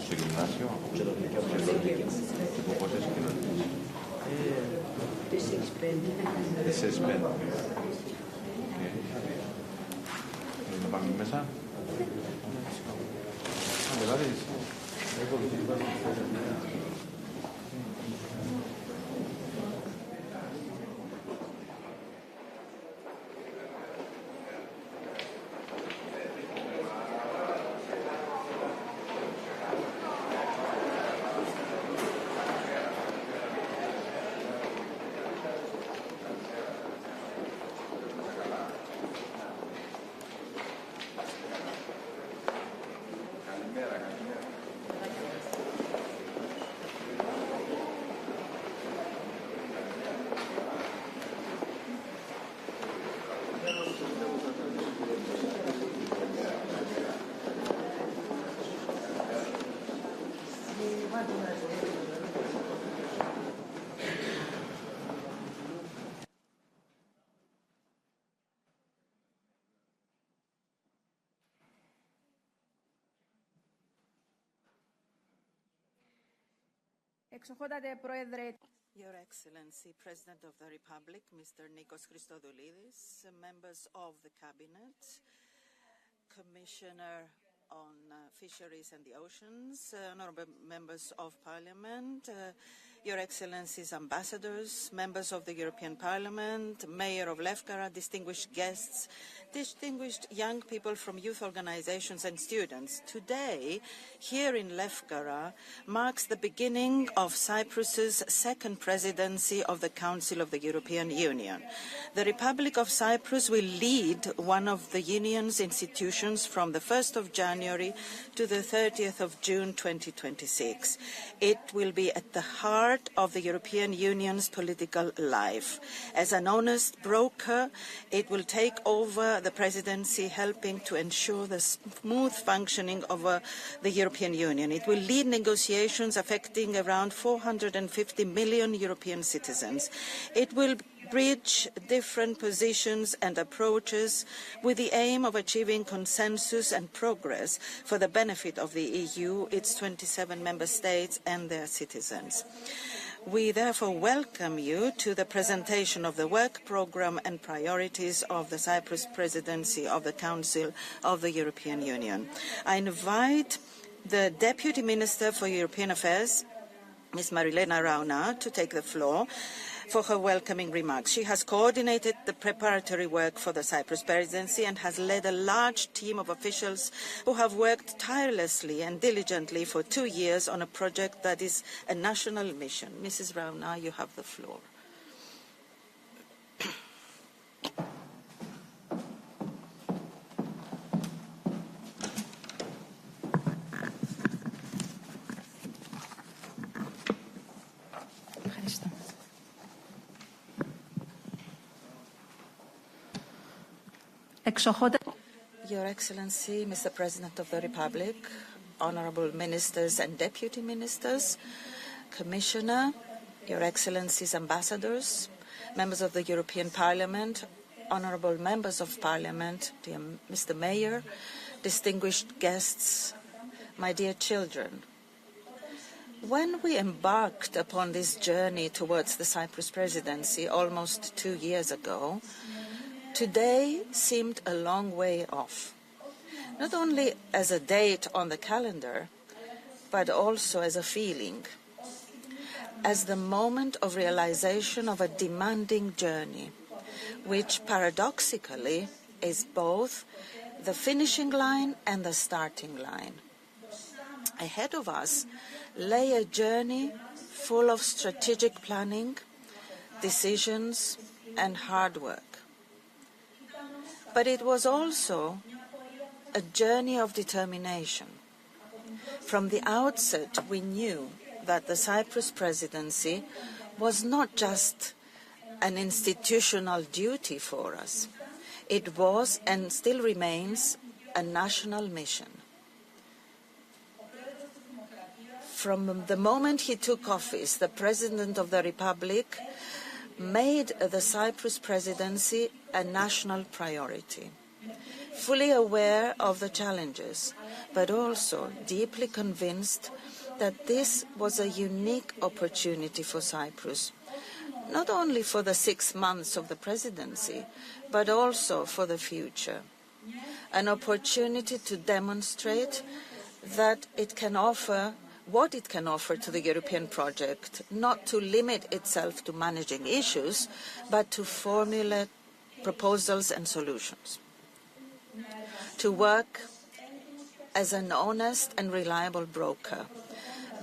Στο γυμνάσιο, και από πόσες κοινωνίες? 4-5. Να πάμε μέσα. Δηλαδή, Your Excellency, President of the Republic, Mr. Nikos Christodoulides, members of the Cabinet, Commissioner on Fisheries and the Oceans, honorable members of Parliament, Your Excellencies, ambassadors, members of the European Parliament, Mayor of Lefkara, distinguished guests, distinguished young people from youth organizations and students. Today, here in Lefkara, marks the beginning of Cyprus's second presidency of the Council of the European Union. The Republic of Cyprus will lead one of the Union's institutions from the 1st of January to the 30th of June 2026. It will be at the heart of the European Union's political life. As an honest broker, it will take over the presidency, helping to ensure the smooth functioning of the European Union. It will lead negotiations affecting around 450 million European citizens. It will bridge different positions and approaches with the aim of achieving consensus and progress for the benefit of the EU, its 27 member states and their citizens. We therefore welcome you to the presentation of the work programme and priorities of the Cyprus Presidency of the Council of the European Union. I invite the Deputy Minister for European Affairs, Ms. Marilena Rauna, to take the floor for her welcoming remarks. She has coordinated the preparatory work for the Cyprus Presidency and has led a large team of officials who have worked tirelessly and diligently for 2 years on a project that is a national mission. Mrs. Rauna, you have the floor. Your Excellency, Mr. President of the Republic, honorable ministers and deputy ministers, Commissioner, Your Excellencies, ambassadors, members of the European Parliament, honorable members of Parliament, dear Mr. Mayor, distinguished guests, my dear children. When we embarked upon this journey towards the Cyprus Presidency almost 2 years ago, today seemed a long way off, not only as a date on the calendar, but also as a feeling, as the moment of realization of a demanding journey, which paradoxically is both the finishing line and the starting line. Ahead of us lay a journey full of strategic planning, decisions, and hard work. But it was also a journey of determination. From the outset, we knew that the Cyprus Presidency was not just an institutional duty for us. It was and still remains a national mission. From the moment he took office, the President of the Republic made the Cyprus Presidency a national priority, fully aware of the challenges but also deeply convinced that this was a unique opportunity for Cyprus, not only for the 6 months of the presidency, but also for the future. An opportunity to demonstrate that it can offer what it can offer to the European project, not to limit itself to managing issues, but to formulate proposals and solutions. To work as an honest and reliable broker,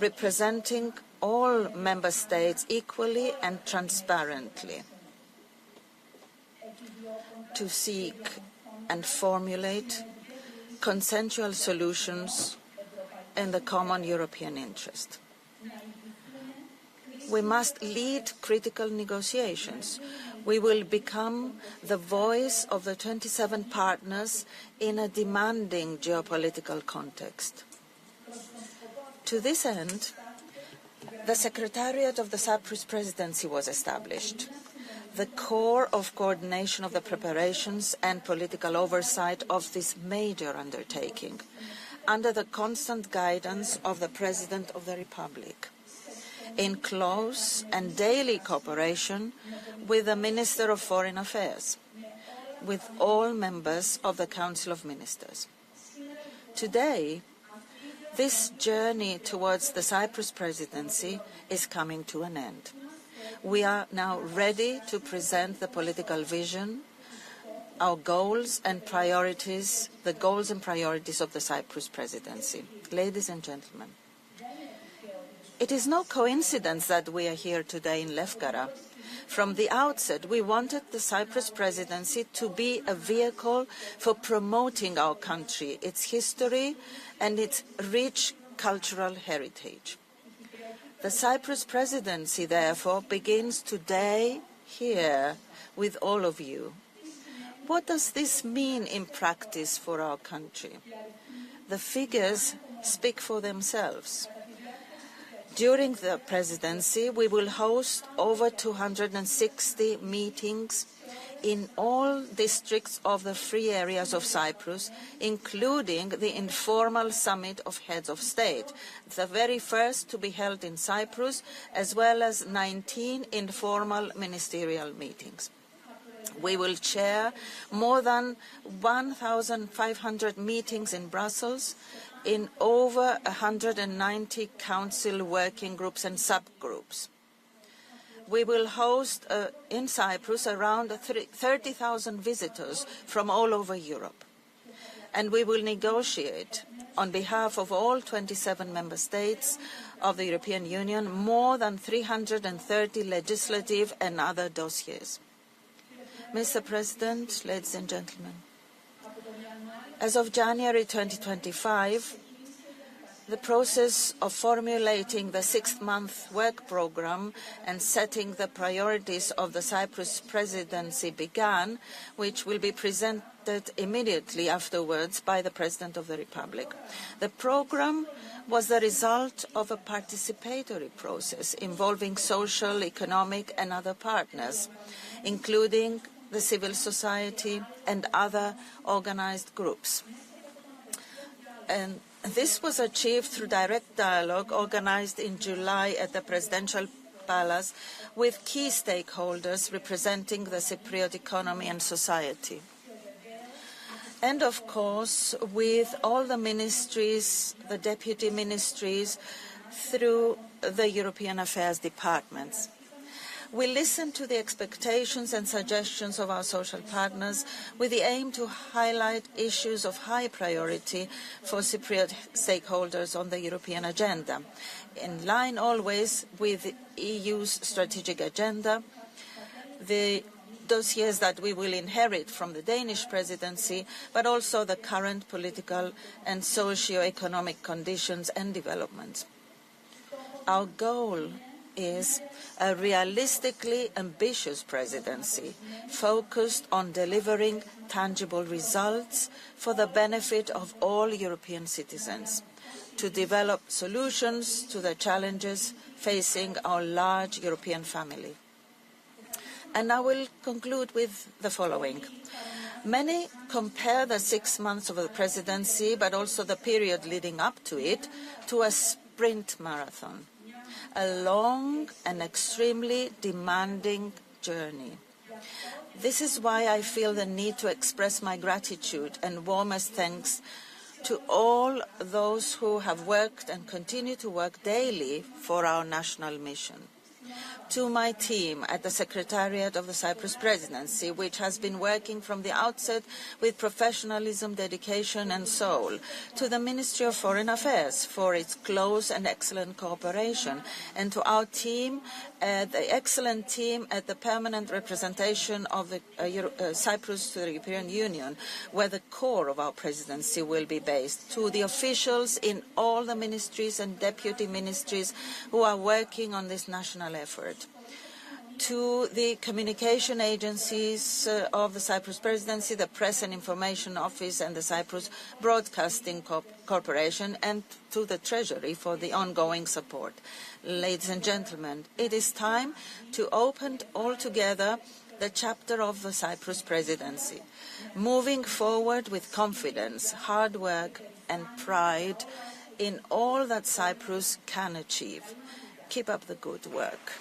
representing all member states equally and transparently, to seek and formulate consensual solutions in the common European interest. We must lead critical negotiations. We will become the voice of the 27 partners in a demanding geopolitical context. To this end, the Secretariat of the Cyprus Presidency was established, the core of coordination of the preparations and political oversight of this major undertaking, under the constant guidance of the President of the Republic, in close and daily cooperation with the Minister of Foreign Affairs, with all members of the Council of Ministers. Today, this journey towards the Cyprus presidency is coming to an end. We are now ready to present the political vision, our goals and priorities, the goals and priorities of the Cyprus presidency. Ladies and gentlemen, it is no coincidence that we are here today in Lefkara. From the outset, we wanted the Cyprus presidency to be a vehicle for promoting our country, its history, and its rich cultural heritage. The Cyprus presidency, therefore, begins today here with all of you. What does this mean in practice for our country? The figures speak for themselves. During the presidency, we will host over 260 meetings in all districts of the free areas of Cyprus, including the informal summit of heads of state, the very first to be held in Cyprus, as well as 19 informal ministerial meetings. We will chair more than 1,500 meetings in Brussels, in over 190 council working groups and subgroups. We will host in Cyprus around 30,000 visitors from all over Europe. And we will negotiate on behalf of all 27 member states of the European Union more than 330 legislative and other dossiers. Mr. President, ladies and gentlemen, as of January 2025, the process of formulating the 6-month work program and setting the priorities of the Cyprus presidency began, which will be presented immediately afterwards by the President of the Republic. The program was the result of a participatory process involving social, economic and other partners, including the civil society and other organized groups. And this was achieved through direct dialogue organized in July at the Presidential Palace with key stakeholders representing the Cypriot economy and society. And of course, with all the ministries, the deputy ministries, through the European Affairs departments. We listen to the expectations and suggestions of our social partners with the aim to highlight issues of high priority for Cypriot stakeholders on the European agenda, in line always with the EU's strategic agenda, the dossiers that we will inherit from the Danish presidency, but also the current political and socio-economic conditions and developments. Our goal is a realistically ambitious presidency focused on delivering tangible results for the benefit of all European citizens, to develop solutions to the challenges facing our large European family. And I will conclude with the following. Many compare the 6 months of the presidency, but also the period leading up to it, to a sprint marathon, a long and extremely demanding journey. This is why I feel the need to express my gratitude and warmest thanks to all those who have worked and continue to work daily for our national mission. To my team at the Secretariat of the Cyprus Presidency, which has been working from the outset with professionalism, dedication and soul, to the Ministry of Foreign Affairs for its close and excellent cooperation, and to our team, the excellent team at the permanent representation of the Cyprus to the European Union, where the core of our presidency will be based, to the officials in all the ministries and deputy ministries who are working on this national effort, to the communication agencies of the Cyprus Presidency, the Press and Information Office and the Cyprus Broadcasting Corporation, and to the Treasury for the ongoing support. Ladies and gentlemen, it is time to open altogether the chapter of the Cyprus Presidency, moving forward with confidence, hard work and pride in all that Cyprus can achieve. Keep up the good work.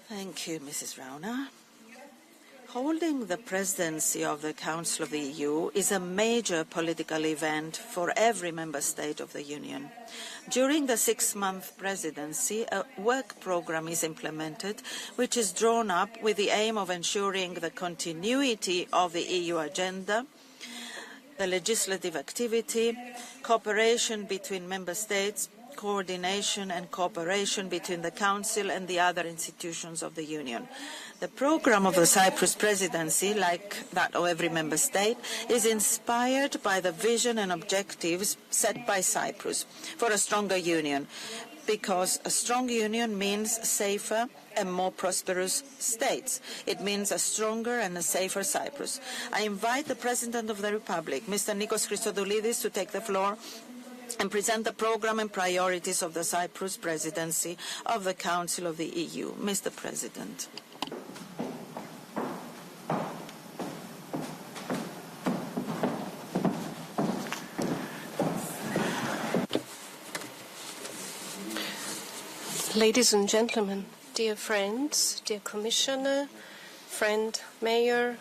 Thank you, Mrs. Rauna. Holding the presidency of the Council of the EU is a major political event for every member state of the Union. During the 6-month presidency, a work programme is implemented, which is drawn up with the aim of ensuring the continuity of the EU agenda, the legislative activity, cooperation between member states, coordination and cooperation between the Council and the other institutions of the Union. The programme of the Cyprus Presidency, like that of every member state, is inspired by the vision and objectives set by Cyprus for a stronger union, because a strong union means safer and more prosperous states. It means a stronger and a safer Cyprus. I invite the President of the Republic, Mr. Nikos Christodoulides, to take the floor and present the programme and priorities of the Cyprus Presidency of the Council of the EU. Mr. President. Ladies and gentlemen, dear friends, dear Commissioner, friend Mayor,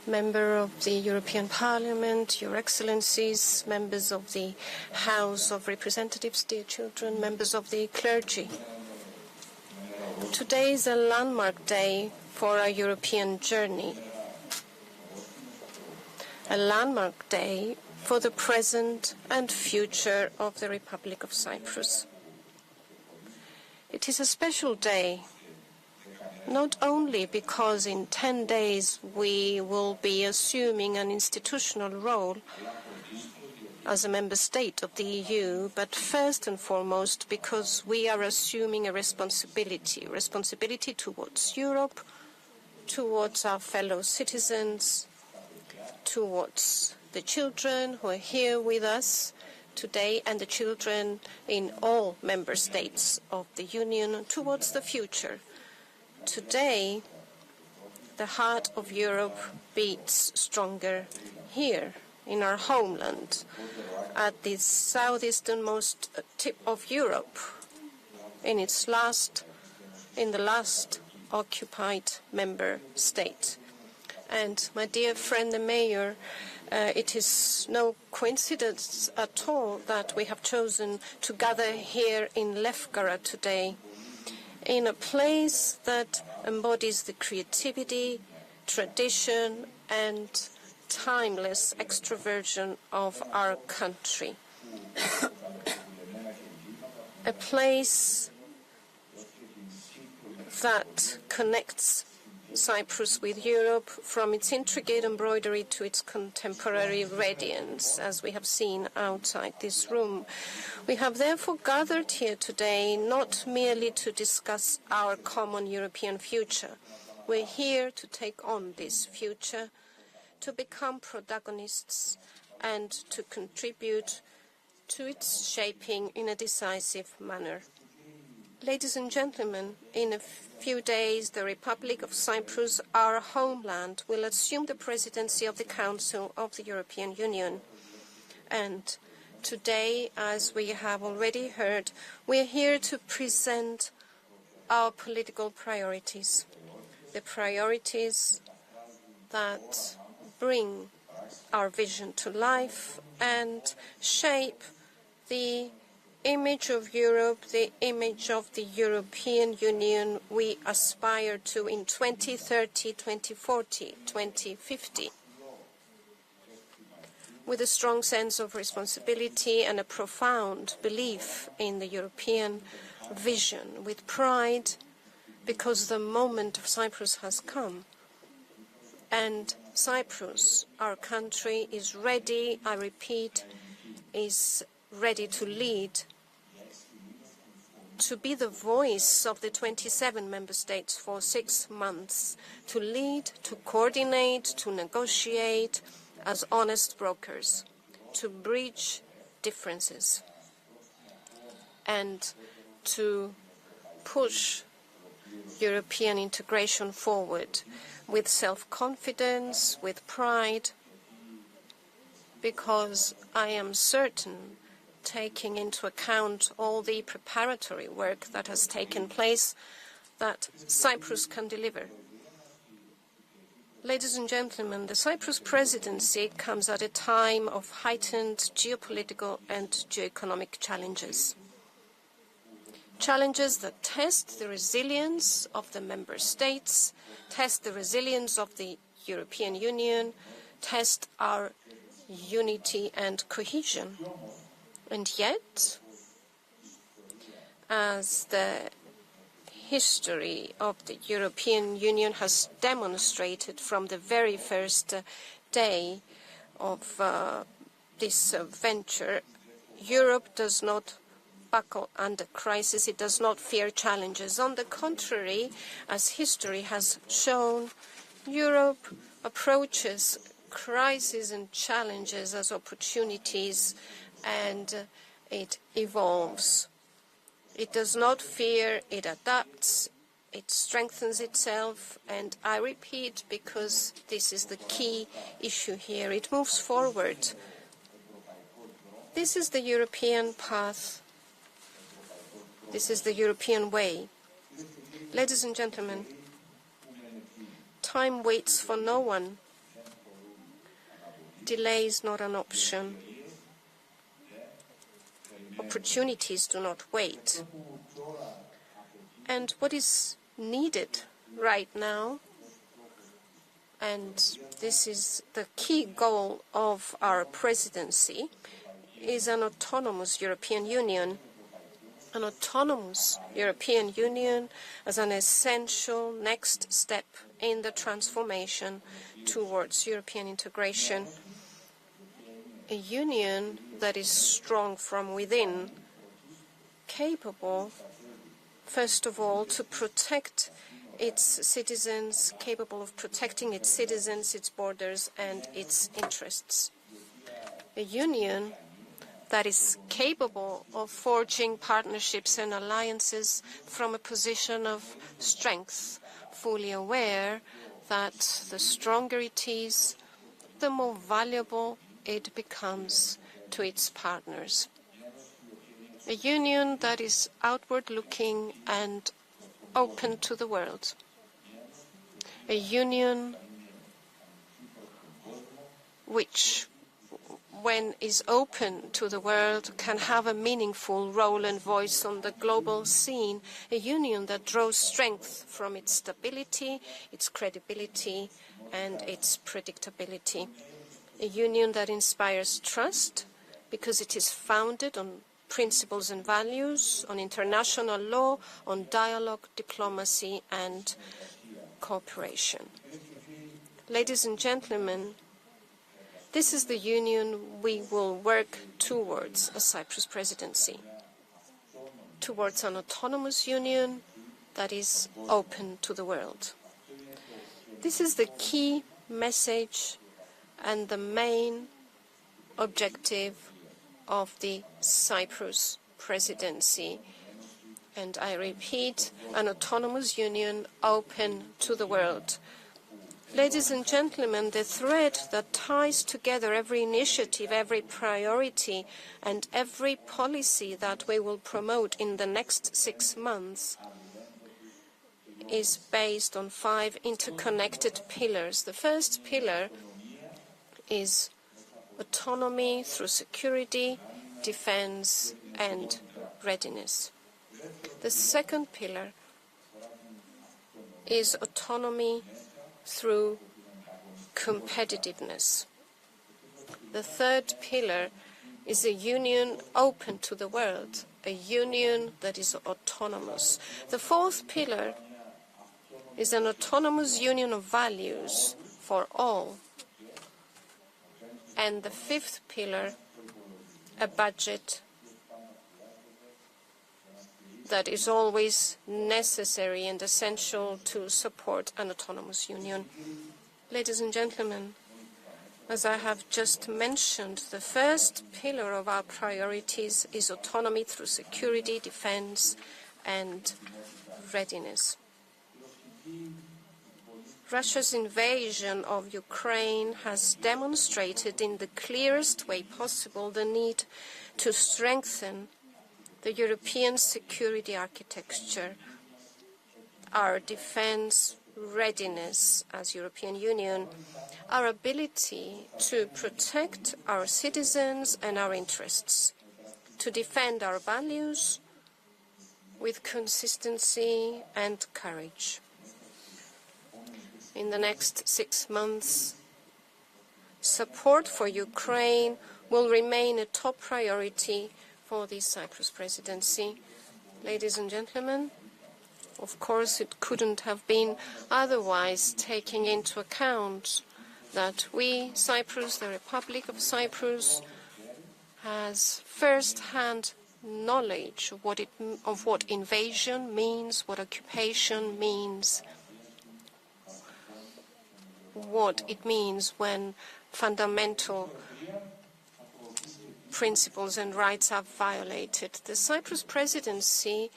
Member of the European Parliament, Your Excellencies, members of the House of Representatives, dear children, members of the clergy. Today is a landmark day for our European journey, a landmark day for the present and future of the Republic of Cyprus. It is a special day, not only because in 10 days we will be assuming an institutional role as a member state of the EU, but first and foremost because we are assuming a responsibility towards Europe, towards our fellow citizens, towards the children who are here with us today and the children in all member states of the Union, towards the future. Today, the heart of Europe beats stronger here in our homeland, at the southeasternmost tip of Europe, in the last occupied member state. And my dear friend the Mayor, it is no coincidence at all that we have chosen to gather here in Lefkara today, in a place that embodies the creativity, tradition, and timeless extroversion of our country. A place that connects Cyprus with Europe, from its intricate embroidery to its contemporary radiance, as we have seen outside this room. We have therefore gathered here today not merely to discuss our common European future. We're here to take on this future, to become protagonists and to contribute to its shaping in a decisive manner. Ladies and gentlemen, in a few days, the Republic of Cyprus, our homeland, will assume the presidency of the Council of the European Union. And today, as we have already heard, we are here to present our political priorities, the priorities that bring our vision to life and shape the image of Europe, the image of the European Union we aspire to in 2030, 2040, 2050. With a strong sense of responsibility and a profound belief in the European vision, with pride, because the moment of Cyprus has come. And Cyprus, our country, is ready, I repeat, is ready to lead, to be the voice of the 27 member states for 6 months, to lead, to coordinate, to negotiate as honest brokers, to bridge differences, and to push European integration forward with self-confidence, with pride, because I am certain, taking into account all the preparatory work that has taken place, that Cyprus can deliver. Ladies and gentlemen, the Cyprus Presidency comes at a time of heightened geopolitical and geoeconomic challenges. Challenges that test the resilience of the member states, test the resilience of the European Union, test our unity and cohesion. And yet, as the history of the European Union has demonstrated from the very first day of this venture, Europe does not buckle under crisis. It does not fear challenges. On the contrary, as history has shown, Europe approaches crises and challenges as opportunities, and it evolves. It does not fear, it adapts, it strengthens itself, and I repeat, because this is the key issue here, it moves forward. This is the European path. This is the European way. Ladies and gentlemen, time waits for no one. Delay is not an option. Opportunities do not wait. And what is needed right now, and this is the key goal of our presidency, is an autonomous European Union. An autonomous European Union as an essential next step in the transformation towards European integration. A union that is strong from within, capable, first of all, to protect its citizens, capable of protecting its citizens, its borders, and its interests. A union that is capable of forging partnerships and alliances from a position of strength, fully aware that the stronger it is, the more valuable it becomes to its partners. A union that is outward-looking and open to the world. A union which, when is open to the world, can have a meaningful role and voice on the global scene. A union that draws strength from its stability, its credibility, and its predictability. A union that inspires trust because it is founded on principles and values, on international law, on dialogue, diplomacy, and cooperation. Ladies and gentlemen, this is the union we will work towards as Cyprus Presidency, towards an autonomous union that is open to the world. This is the key message and the main objective of the Cyprus Presidency. And I repeat, an autonomous union open to the world. Ladies and gentlemen, the thread that ties together every initiative, every priority, and every policy that we will promote in the next 6 months is based on 5 interconnected pillars. The first pillar is autonomy through security, defense, and readiness. The second pillar is autonomy through competitiveness. The third pillar is a union open to the world, a union that is autonomous. The fourth pillar is an autonomous union of values for all. And the fifth pillar, a budget that is always necessary and essential to support an autonomous union. Ladies and gentlemen, as I have just mentioned, the first pillar of our priorities is autonomy through security, defense, and readiness. Russia's invasion of Ukraine has demonstrated in the clearest way possible the need to strengthen the European security architecture, our defense readiness as European Union, our ability to protect our citizens and our interests, to defend our values with consistency and courage. In the next 6 months, support for Ukraine will remain a top priority for the Cyprus Presidency. Ladies and gentlemen, of course it couldn't have been otherwise, taking into account that we, Cyprus, the Republic of Cyprus, has first-hand knowledge of what invasion means, what occupation means, what it means when fundamental principles and rights are violated. The Cyprus Presidency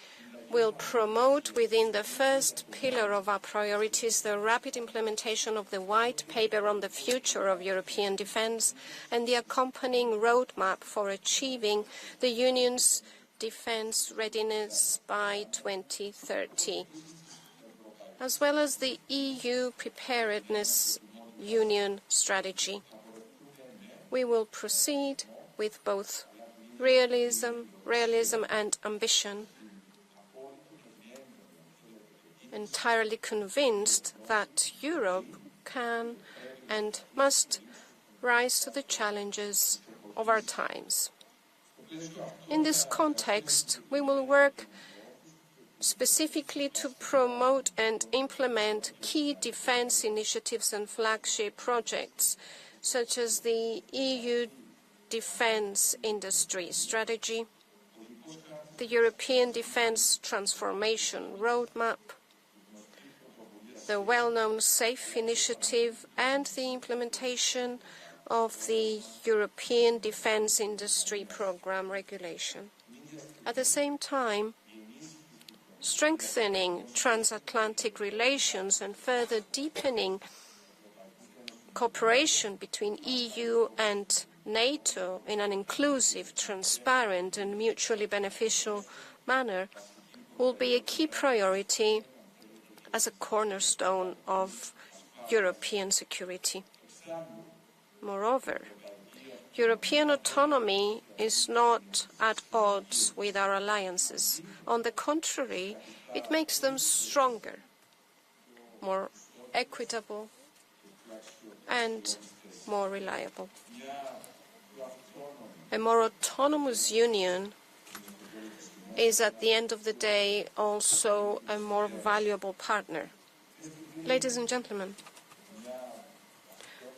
will promote within the first pillar of our priorities the rapid implementation of the White Paper on the future of European defence and the accompanying roadmap for achieving the Union's defence readiness by 2030, as well as the EU Preparedness Union strategy. We will proceed with both realism and ambition, entirely convinced that Europe can and must rise to the challenges of our times. In this context, we will work specifically to promote and implement key defense initiatives and flagship projects, such as the EU Defense Industry Strategy, the European Defense Transformation Roadmap, the well-known SAFE initiative, and the implementation of the European Defense Industry Programme regulation. At the same time, strengthening transatlantic relations and further deepening cooperation between EU and NATO in an inclusive, transparent and mutually beneficial manner will be a key priority as a cornerstone of European security. Moreover, European autonomy is not at odds with our alliances. On the contrary, it makes them stronger, more equitable, and more reliable. A more autonomous union is, at the end of the day, also a more valuable partner. Ladies and gentlemen,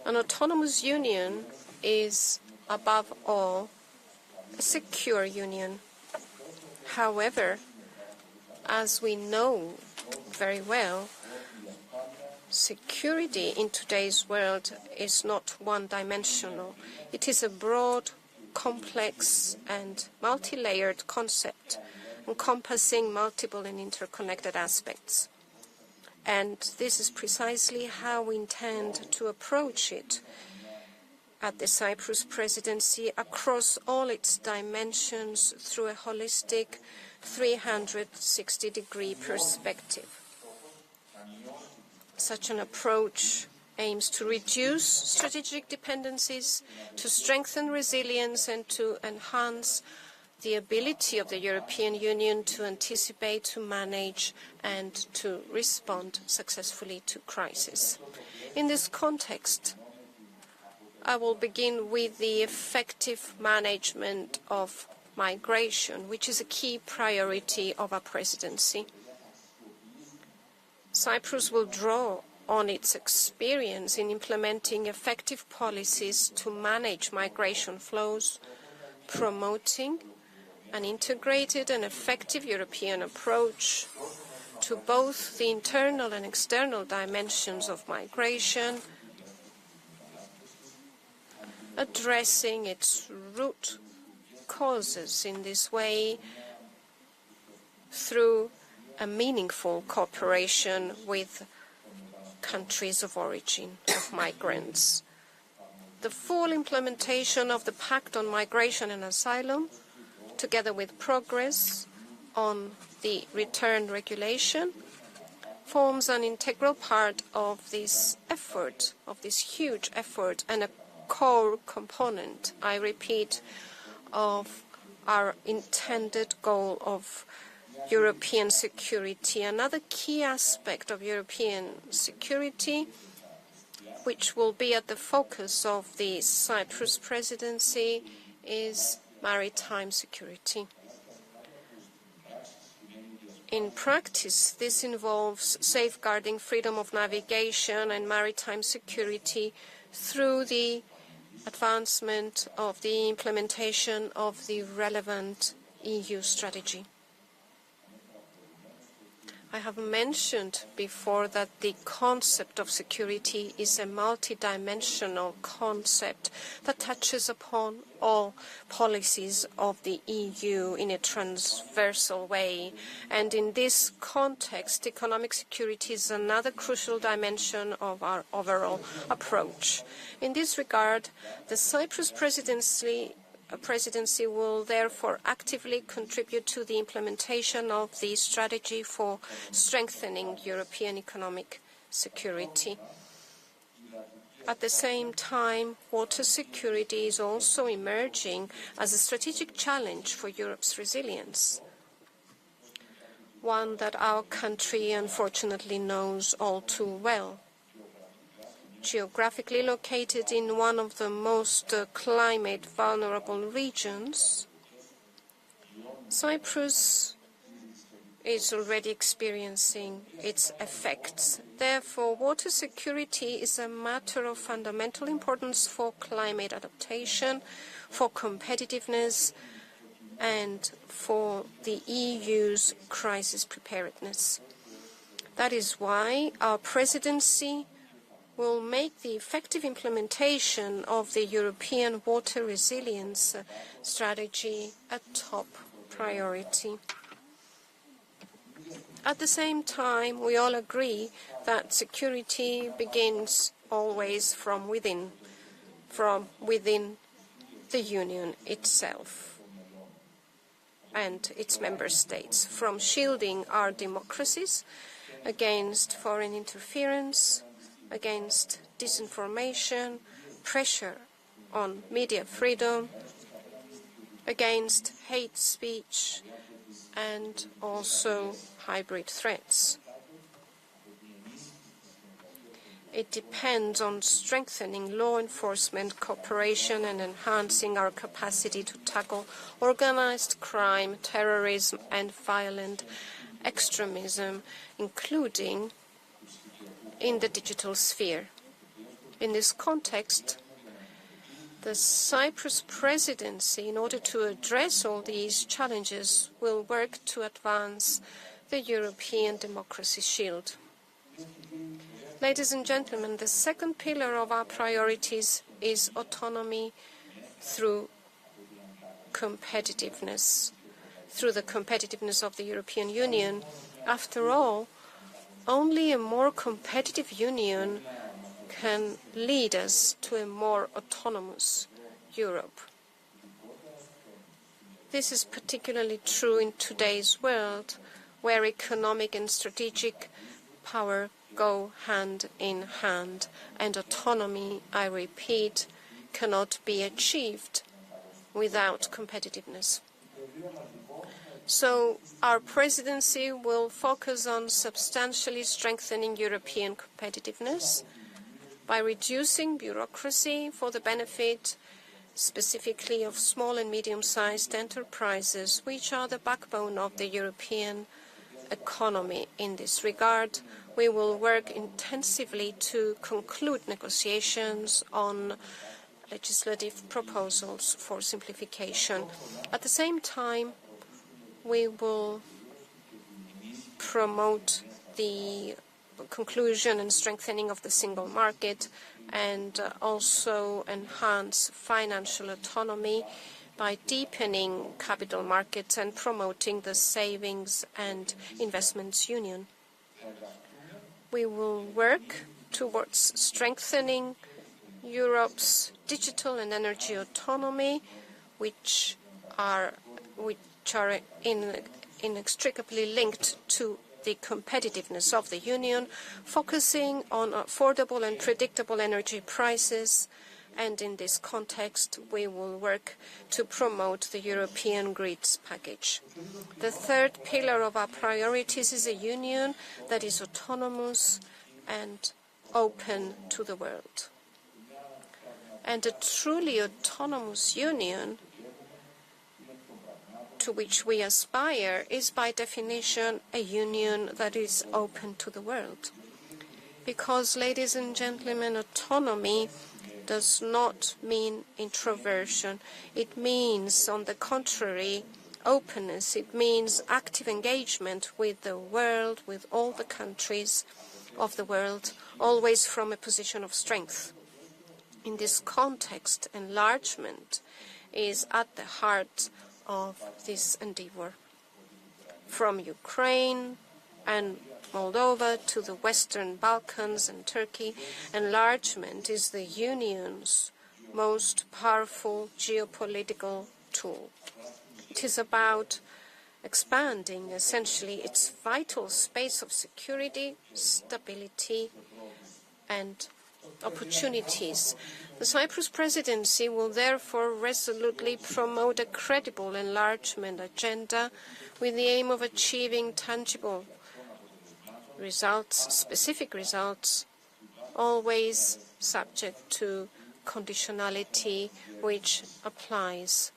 an autonomous union is, above all, a secure union. However, as we know very well, Security in today's world is not one-dimensional. It is a broad, complex and multi-layered concept encompassing multiple and interconnected aspects. And this is precisely how we intend to approach it at the Cyprus Presidency across all its dimensions through a holistic 360-degree perspective. Such an approach aims to reduce strategic dependencies, to strengthen resilience, and to enhance the ability of the European Union to anticipate, to manage, and to respond successfully to crisis. In this context, I will begin with the effective management of migration, which is a key priority of our presidency. Cyprus will draw on its experience in implementing effective policies to manage migration flows, promoting an integrated and effective European approach to both the internal and external dimensions of migration, addressing its root causes in this way through a meaningful cooperation with countries of origin of migrants. The full implementation of the Pact on Migration and Asylum, together with progress on the return regulation, forms an integral part of this effort, of this huge effort, and a core component, I repeat, of our intended goal of European security. Another key aspect of European security, which will be at the focus of the Cyprus Presidency, is maritime security. In practice, this involves safeguarding freedom of navigation and maritime security through the advancement of the implementation of the relevant EU strategy. I have mentioned before that the concept of security is a multidimensional concept that touches upon all policies of the EU in a transversal way. And in this context, economic security is another crucial dimension of our overall approach. In this regard, the Cyprus Presidency will therefore actively contribute to the implementation of the strategy for strengthening European economic security. At the same time, water security is also emerging as a strategic challenge for Europe's resilience, one that our country unfortunately knows all too well. Geographically located in one of the most climate vulnerable regions, Cyprus is already experiencing its effects. Therefore, water security is a matter of fundamental importance for climate adaptation, for competitiveness, and for the EU's crisis preparedness. That is why our presidency will make the effective implementation of the European water resilience strategy a top priority. At the same time, we all agree that security begins always from within the Union itself and its member states, from shielding our democracies against foreign interference, against disinformation, pressure on media freedom, against hate speech, and also hybrid threats. It depends on strengthening law enforcement cooperation and enhancing our capacity to tackle organized crime, terrorism, and violent extremism, including in the digital sphere. In this context, the Cyprus Presidency, in order to address all these challenges, will work to advance the European Democracy Shield. Ladies and gentlemen, the second pillar of our priorities is autonomy through competitiveness, through the competitiveness of the European Union. After all, only a more competitive union can lead us to a more autonomous Europe. This is particularly true in today's world, where economic and strategic power go hand in hand, and autonomy, I repeat, cannot be achieved without competitiveness. So our presidency will focus on substantially strengthening European competitiveness by reducing bureaucracy for the benefit specifically of small and medium-sized enterprises, which are the backbone of the European economy. In this regard, we will work intensively to conclude negotiations on legislative proposals for simplification. At the same time, we will promote the conclusion and strengthening of the single market and also enhance financial autonomy by deepening capital markets and promoting the savings and investments union. We will work towards strengthening Europe's digital and energy autonomy, which are inextricably linked to the competitiveness of the Union, focusing on affordable and predictable energy prices. And in this context, we will work to promote the European Grids Package. The third pillar of our priorities is a union that is autonomous and open to the world. And a truly autonomous union to which we aspire is by definition a union that is open to the world. Because, ladies and gentlemen, autonomy does not mean introversion. It means, on the contrary, openness. It means active engagement with the world, with all the countries of the world, always from a position of strength. In this context, enlargement is at the heart of this endeavor. From Ukraine and Moldova to the Western Balkans and Turkey, enlargement is the Union's most powerful geopolitical tool. It is about expanding, essentially, its vital space of security, stability, and opportunities. The Cyprus Presidency will therefore resolutely promote a credible enlargement agenda with the aim of achieving tangible results, specific results, always subject to conditionality which applies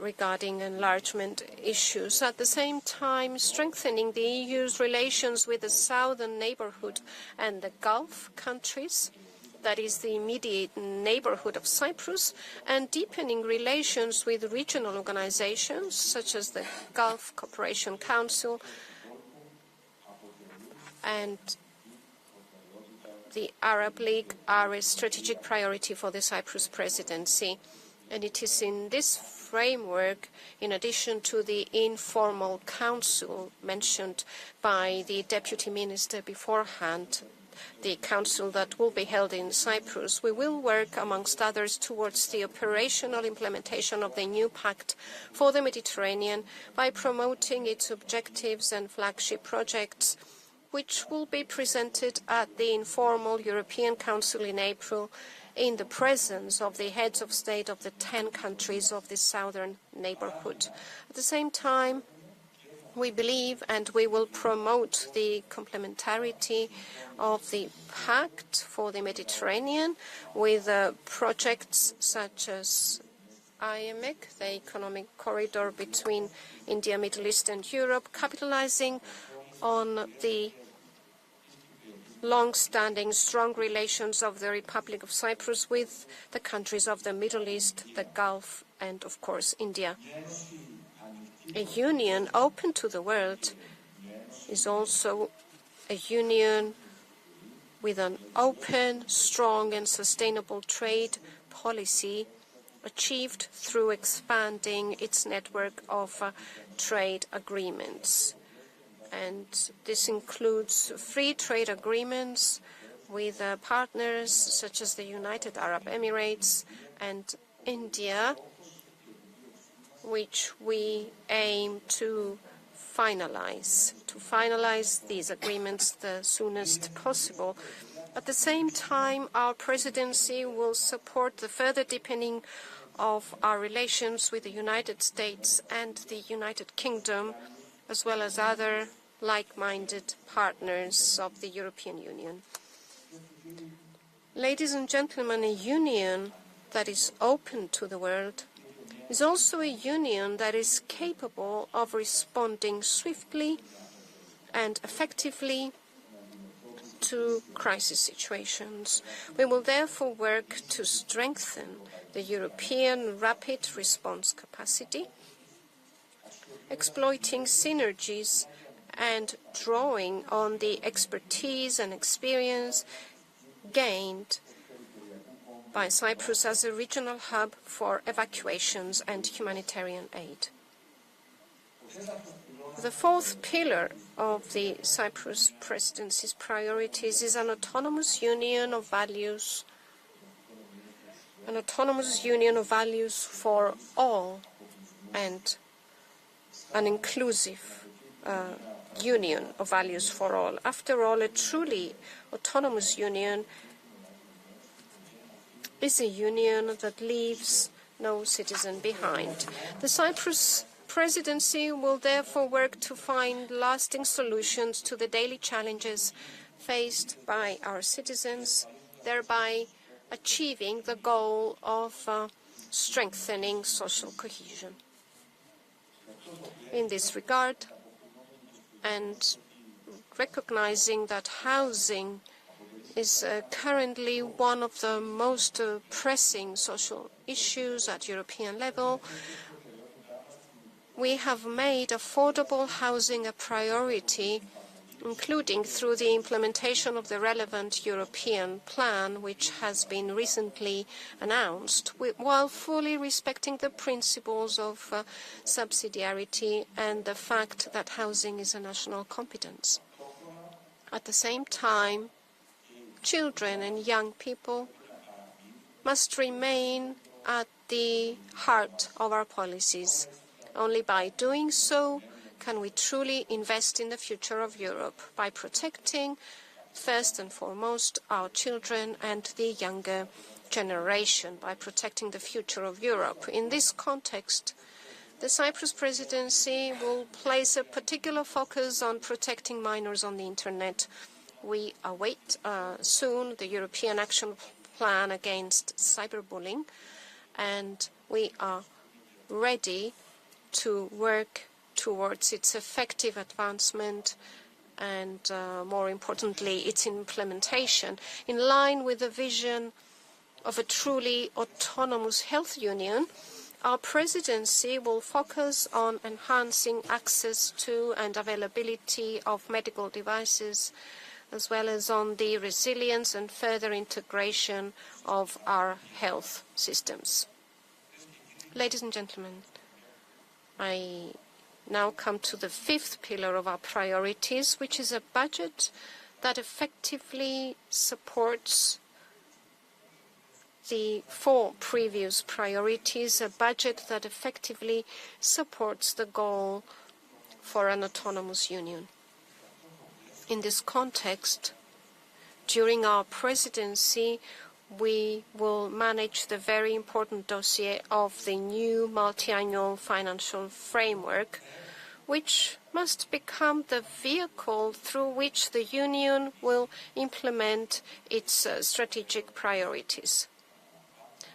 regarding enlargement issues. At the same time, strengthening the EU's relations with the southern neighborhood and the Gulf countries, that is the immediate neighborhood of Cyprus, and deepening relations with regional organizations such as the Gulf Cooperation Council and the Arab League are a strategic priority for the Cyprus Presidency. And it is in this framework, in addition to the informal council mentioned by the Deputy Minister beforehand, the council that will be held in Cyprus, we will work, amongst others, towards the operational implementation of the new pact for the Mediterranean by promoting its objectives and flagship projects, which will be presented at the informal European Council in April in the presence of the heads of state of the 10 countries of the southern neighborhood. At the same time, we believe and we will promote the complementarity of the Pact for the Mediterranean with projects such as IMEC, the economic corridor between India, Middle East and Europe, capitalizing on the long-standing strong relations of the Republic of Cyprus with the countries of the Middle East, the Gulf, and, of course, India. A union open to the world is also a union with an open, strong and sustainable trade policy achieved through expanding its network of trade agreements. And this includes free trade agreements with partners such as the United Arab Emirates and India, which we aim to finalize these agreements the soonest possible. At the same time, our presidency will support the further deepening of our relations with the United States and the United Kingdom, as well as other like-minded partners of the European Union. Ladies and gentlemen, a union that is open to the world is also a union that is capable of responding swiftly and effectively to crisis situations. We will therefore work to strengthen the European rapid response capacity, exploiting synergies and drawing on the expertise and experience gained by Cyprus as a regional hub for evacuations and humanitarian aid. The fourth pillar of the Cyprus Presidency's priorities is an autonomous union of values for all and an inclusive union of values for all. After all, a truly autonomous union is a union that leaves no citizen behind. The Cyprus Presidency will therefore work to find lasting solutions to the daily challenges faced by our citizens, thereby achieving the goal of strengthening social cohesion. In this regard, and recognizing that housing is currently one of the most pressing social issues at European level, we have made affordable housing a priority, including through the implementation of the relevant European plan, which has been recently announced, while fully respecting the principles of subsidiarity and the fact that housing is a national competence. At the same time, children and young people must remain at the heart of our policies. Only by doing so can we truly invest in the future of Europe, by protecting, first and foremost, our children and the younger generation, by protecting the future of Europe. In this context, the Cyprus Presidency will place a particular focus on protecting minors on the Internet. We await soon the European Action Plan against cyberbullying, and we are ready to work towards its effective advancement and, more importantly, its implementation. In line with the vision of a truly autonomous health union, our presidency will focus on enhancing access to and availability of medical devices, as well as on the resilience and further integration of our health systems. Ladies and gentlemen, I now come to the fifth pillar of our priorities, which is a budget that effectively supports the four previous priorities, a budget that effectively supports the goal for an autonomous union. In this context, during our presidency, we will manage the very important dossier of the new multi-annual financial framework, which must become the vehicle through which the Union will implement its strategic priorities.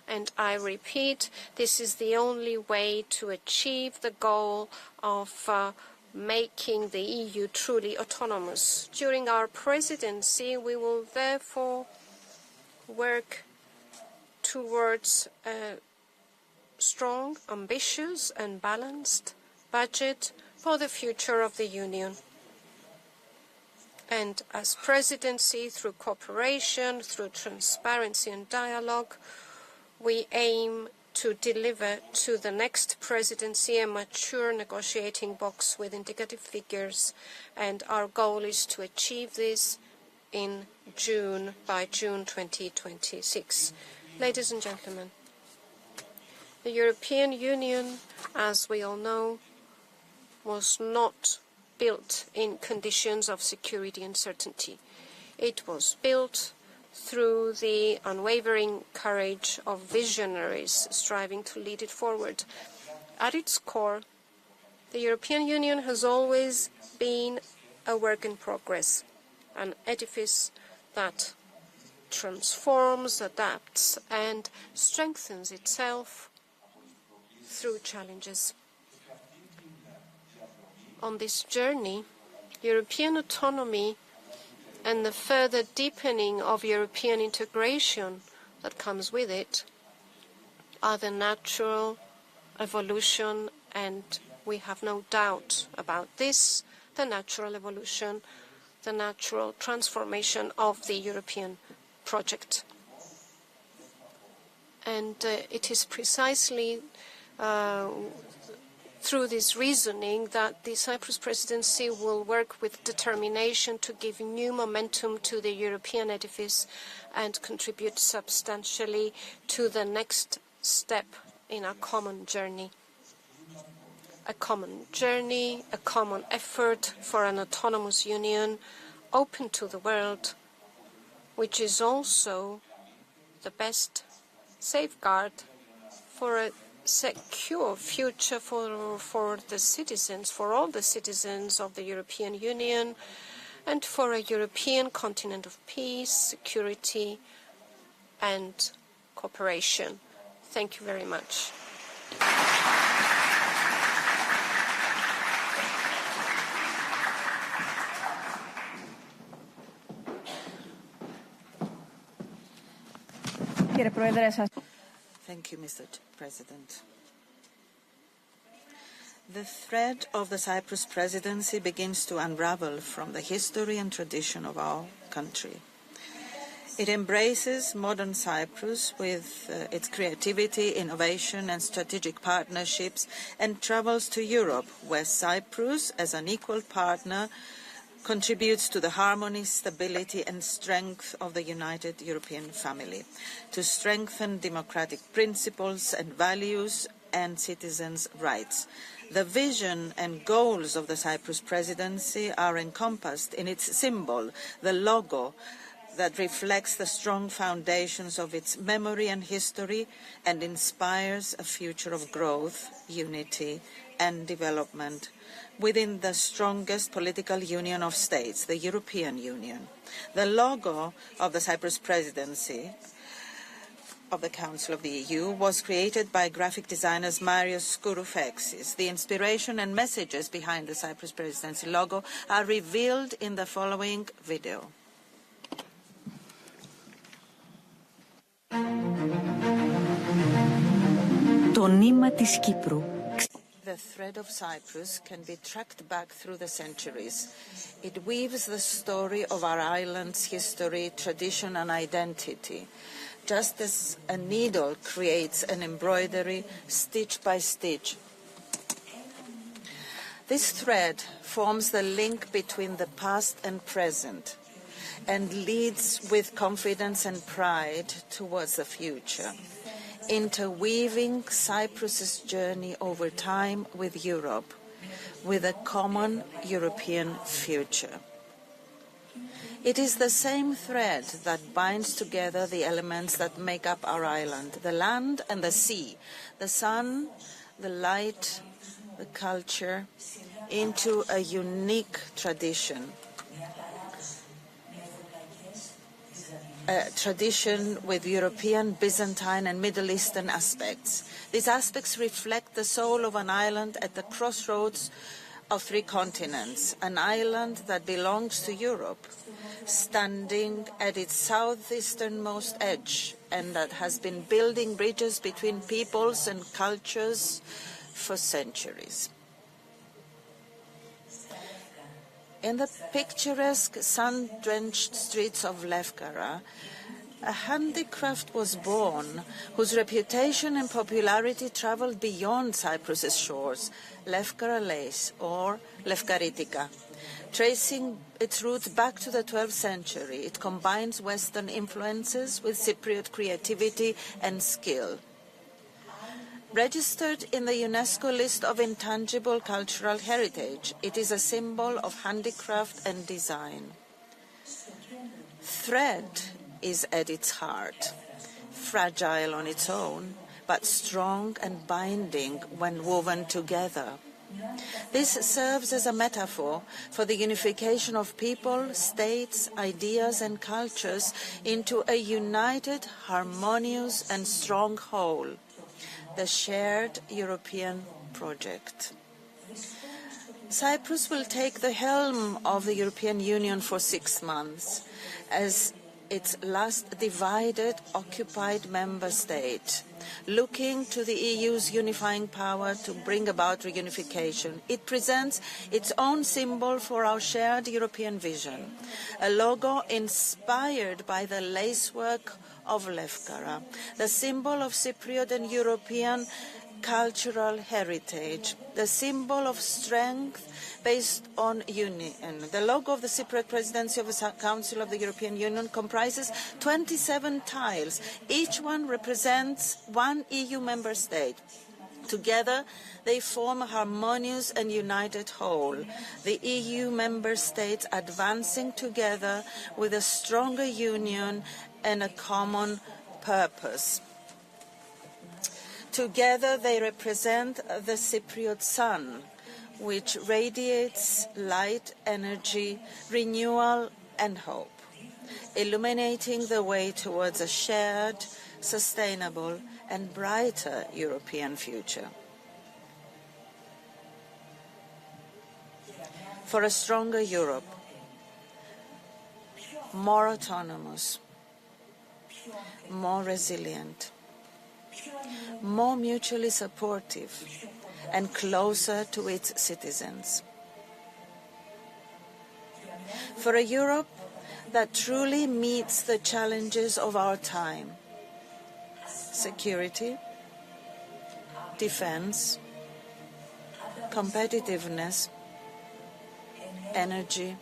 And I repeat, this is the only way to achieve the goal of making the EU truly autonomous. During our presidency, we will therefore work towards a strong, ambitious and balanced budget for the future of the Union. And as presidency, through cooperation, through transparency and dialogue, we aim to deliver to the next presidency a mature negotiating box with indicative figures, and our goal is to achieve this by June 2026. Ladies and gentlemen, the European Union, as we all know, was not built in conditions of security and certainty. It was built through the unwavering courage of visionaries striving to lead it forward. At its core, the European Union has always been a work in progress, an edifice that transforms, adapts, and strengthens itself through challenges. On this journey, European autonomy and the further deepening of European integration that comes with it are the natural evolution, and we have no doubt about this, the natural evolution, the natural transformation of the European project. And it is precisely through this reasoning that the Cyprus Presidency will work with determination to give new momentum to the European edifice and contribute substantially to the next step in our common journey. A common journey, a common effort for an autonomous union open to the world, which is also the best safeguard for a secure future for the citizens, for all the citizens of the European Union, and for a European continent of peace, security, and cooperation. Thank you very much. Thank you, Mr. President. The thread of the Cyprus Presidency begins to unravel from the history and tradition of our country. It embraces modern Cyprus with its creativity, innovation, and strategic partnerships, and travels to Europe, where Cyprus, as an equal partner, contributes to the harmony, stability, and strength of the united European family, to strengthen democratic principles and values and citizens' rights. The vision and goals of the Cyprus Presidency are encompassed in its symbol, the logo, that reflects the strong foundations of its memory and history and inspires a future of growth, unity, and development within the strongest political union of states, the European Union. The logo of the Cyprus Presidency of the Council of the EU was created by graphic designers Marios Skouroufexis. The inspiration and messages behind the Cyprus Presidency logo are revealed in the following video. Το νήμα της Κύπρου. The thread of Cyprus can be tracked back through the centuries. It weaves the story of our island's history, tradition, and identity, just as a needle creates an embroidery stitch by stitch. This thread forms the link between the past and present and leads with confidence and pride towards the future, interweaving Cyprus's journey over time with Europe, with a common European future. It is the same thread that binds together the elements that make up our island, the land and the sea, the sun, the light, the culture, into a unique tradition. A tradition with European, Byzantine, and Middle Eastern aspects. These aspects reflect the soul of an island at the crossroads of three continents, an island that belongs to Europe, standing at its southeasternmost edge, and that has been building bridges between peoples and cultures for centuries. In the picturesque, sun-drenched streets of Lefkara, a handicraft was born whose reputation and popularity traveled beyond Cyprus's shores, Lefkara lace, or Lefkaritika. Tracing its roots back to the 12th century, it combines Western influences with Cypriot creativity and skill. Registered in the UNESCO list of intangible cultural heritage, it is a symbol of handicraft and design. Thread is at its heart, fragile on its own, but strong and binding when woven together. This serves as a metaphor for the unification of people, states, ideas and cultures into a united, harmonious and strong whole, the shared European project. Cyprus will take the helm of the European Union for 6 months as its last divided, occupied member state, looking to the EU's unifying power to bring about reunification. It presents its own symbol for our shared European vision, a logo inspired by the lacework of Lefkara, the symbol of Cypriot and European cultural heritage, the symbol of strength based on union. The logo of the Cyprus Presidency of the Council of the European Union comprises 27 tiles. Each one represents one EU member state. Together, they form a harmonious and united whole, the EU member states advancing together with a stronger union and a common purpose. Together, they represent the Cypriot sun, which radiates light, energy, renewal and hope, illuminating the way towards a shared, sustainable and brighter European future. For a stronger Europe, more autonomous, more resilient, more mutually supportive and closer to its citizens. For a Europe that truly meets the challenges of our time: security, defense, competitiveness, energy,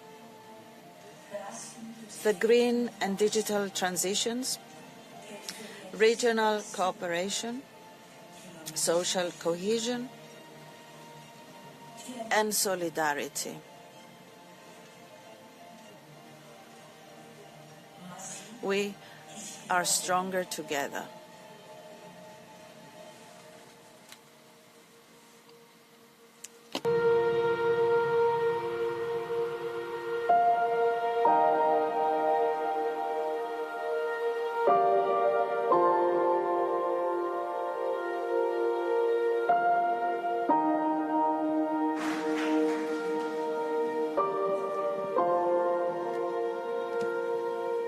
the green and digital transitions, regional cooperation, social cohesion, and solidarity. We are stronger together.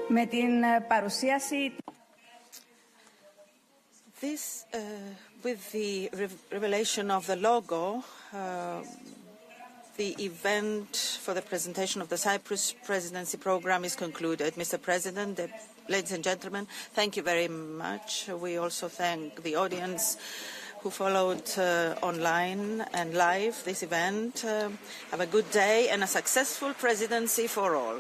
Με την παρουσίαση with the revelation of the logo, the event for the presentation of the Cyprus Presidency program is concluded. Mr. President, ladies and gentlemen, thank you very much. We also thank the audience who followed online and live this event. Have a good day and a successful presidency for all.